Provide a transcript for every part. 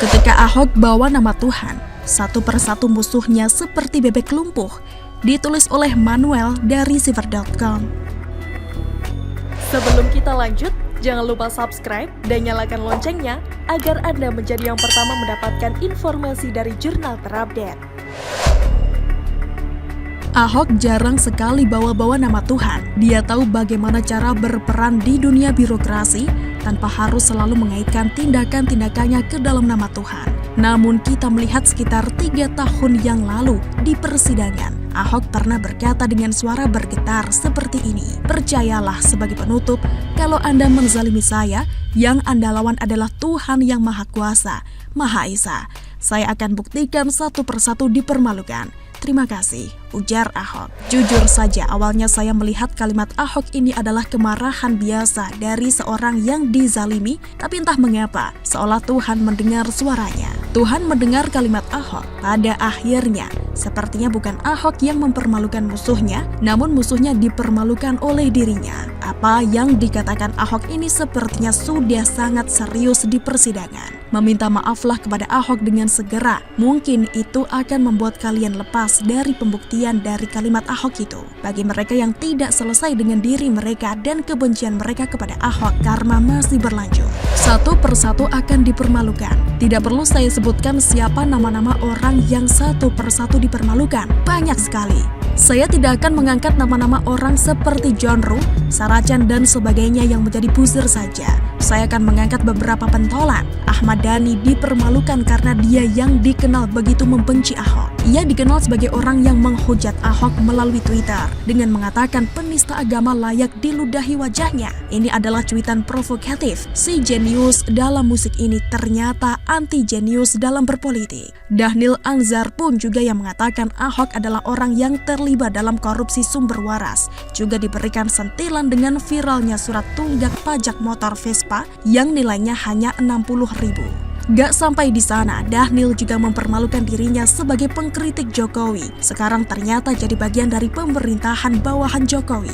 Ketika Ahok bawa nama Tuhan, satu persatu musuhnya seperti bebek lumpuh, ditulis oleh Manuel dari Siver.com. Sebelum kita lanjut, jangan lupa subscribe dan nyalakan loncengnya agar Anda menjadi yang pertama mendapatkan informasi dari jurnal terupdate. Ahok jarang sekali bawa-bawa nama Tuhan. Dia tahu bagaimana cara berperan di dunia birokrasi tanpa harus selalu mengaitkan tindakan-tindakannya ke dalam nama Tuhan. Namun kita melihat sekitar 3 tahun yang lalu di persidangan, Ahok pernah berkata dengan suara bergetar seperti ini, "Percayalah sebagai penutup, kalau Anda menzalimi saya, yang Anda lawan adalah Tuhan yang Maha Kuasa, Maha Esa. Saya akan buktikan satu persatu dipermalukan. Terima kasih," ujar Ahok. Jujur saja, awalnya saya melihat kalimat Ahok ini adalah kemarahan biasa dari seorang yang dizalimi, tapi entah mengapa, seolah Tuhan mendengar suaranya. Tuhan mendengar kalimat Ahok. Pada akhirnya, sepertinya bukan Ahok yang mempermalukan musuhnya, namun musuhnya dipermalukan oleh dirinya. Apa yang dikatakan Ahok ini sepertinya sudah sangat serius di persidangan. Meminta maaflah kepada Ahok dengan segera. Mungkin itu akan membuat kalian lepas dari pembuktian dari kalimat Ahok itu. Bagi mereka yang tidak selesai dengan diri mereka dan kebencian mereka kepada Ahok karena masih berlanjut, satu persatu akan dipermalukan. Tidak perlu saya sebutkan siapa nama-nama orang yang satu persatu dipermalukan. Banyak sekali. Saya tidak akan mengangkat nama-nama orang seperti John Ruh, Saracen dan sebagainya yang menjadi buzzer saja. Saya akan mengangkat beberapa pentolan. Ahmad Dhani dipermalukan karena dia yang dikenal begitu membenci Ahok. Ia dikenal sebagai orang yang menghujat Ahok melalui Twitter dengan mengatakan penista agama layak diludahi wajahnya. Ini adalah cuitan provokatif. Si jenius dalam musik ini ternyata anti jenius dalam berpolitik. Dhanil Anzar pun juga yang mengatakan Ahok adalah orang yang terlibat dalam korupsi sumber waras. Juga diberikan sentilan dengan viralnya surat tunggak pajak motor Vespa yang nilainya hanya 60.000. Gak sampai di sana, Dhanil juga mempermalukan dirinya sebagai pengkritik Jokowi. Sekarang ternyata jadi bagian dari pemerintahan bawahan Jokowi.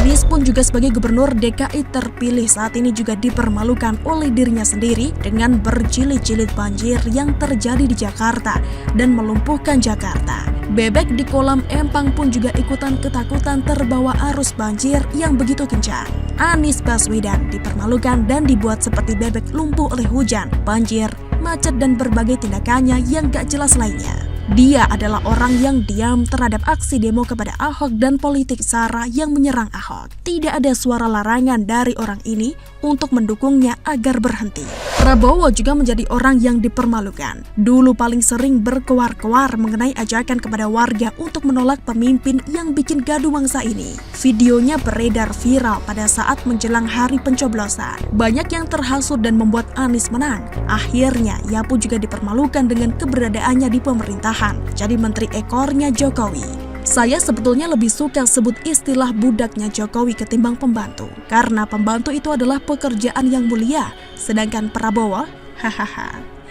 Anies pun juga sebagai gubernur DKI terpilih saat ini juga dipermalukan oleh dirinya sendiri dengan berjilid-jilid banjir yang terjadi di Jakarta dan melumpuhkan Jakarta. Bebek di kolam empang pun juga ikutan ketakutan terbawa arus banjir yang begitu kencang. Anies Baswedan dipermalukan dan dibuat seperti bebek lumpuh oleh hujan, banjir, macet dan berbagai tindakannya yang gak jelas lainnya. Dia adalah orang yang diam terhadap aksi demo kepada Ahok dan politik SARA yang menyerang Ahok. Tidak ada suara larangan dari orang ini untuk mendukungnya agar berhenti. Prabowo juga menjadi orang yang dipermalukan. Dulu paling sering berkoar-koar mengenai ajakan kepada warga untuk menolak pemimpin yang bikin gaduh bangsa ini. Videonya beredar viral pada saat menjelang hari pencoblosan. Banyak yang terhasut dan membuat Anies menang. Akhirnya, ia pun juga dipermalukan dengan keberadaannya di pemerintahan. Jadi menteri ekornya Jokowi. Saya sebetulnya lebih suka sebut istilah budaknya Jokowi ketimbang pembantu. Karena pembantu itu adalah pekerjaan yang mulia. Sedangkan Prabowo,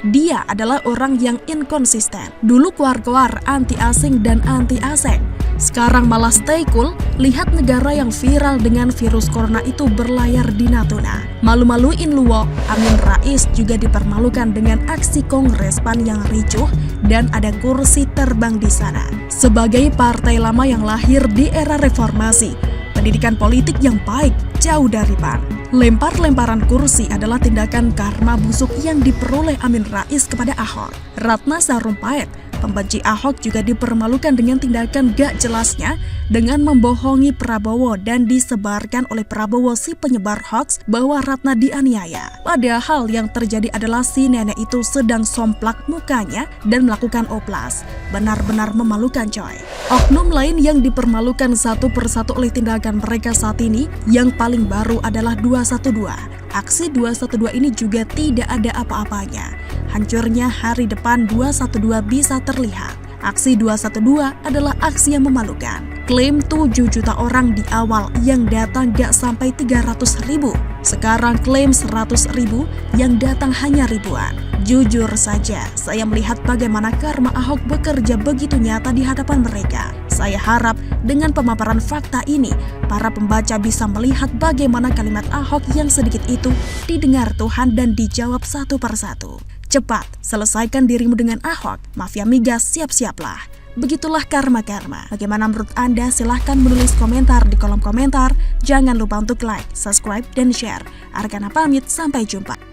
dia adalah orang yang inkonsisten. Dulu keluar-keluar anti asing dan anti asing. Sekarang malah stay cool, lihat negara yang viral dengan virus corona itu berlayar di Natuna. Malu-maluin luwo, Amin Rais juga dipermalukan dengan aksi Kongres PAN yang ricuh dan ada kursi terbang di sana. Sebagai partai lama yang lahir di era reformasi, pendidikan politik yang baik jauh dari PAN. Lempar-lemparan kursi adalah tindakan karma busuk yang diperoleh Amin Rais kepada Ahok. Ratna Sarumpait, pembenci Ahok, juga dipermalukan dengan tindakan gak jelasnya dengan membohongi Prabowo dan disebarkan oleh Prabowo si penyebar hoaks bahwa Ratna dianiaya. Padahal yang terjadi adalah si nenek itu sedang somplak mukanya dan melakukan oplas. Benar-benar memalukan coy. Oknum lain yang dipermalukan satu persatu oleh tindakan mereka saat ini yang paling baru adalah 212. Aksi 212 ini juga tidak ada apa-apanya. Hancurnya hari depan 212 bisa terlihat. Aksi 212 adalah aksi yang memalukan. Klaim 7 juta orang di awal yang datang gak sampai 300.000. Sekarang klaim 100.000 yang datang hanya ribuan. Jujur saja, saya melihat bagaimana karma Ahok bekerja begitu nyata di hadapan mereka. Saya harap dengan pemaparan fakta ini, para pembaca bisa melihat bagaimana kalimat Ahok yang sedikit itu didengar Tuhan dan dijawab satu persatu. Cepat, selesaikan dirimu dengan Ahok. Mafia migas, siap-siaplah. Begitulah karma-karma. Bagaimana menurut Anda? Silahkan menulis komentar di kolom komentar. Jangan lupa untuk like, subscribe, dan share. Arkana pamit, sampai jumpa.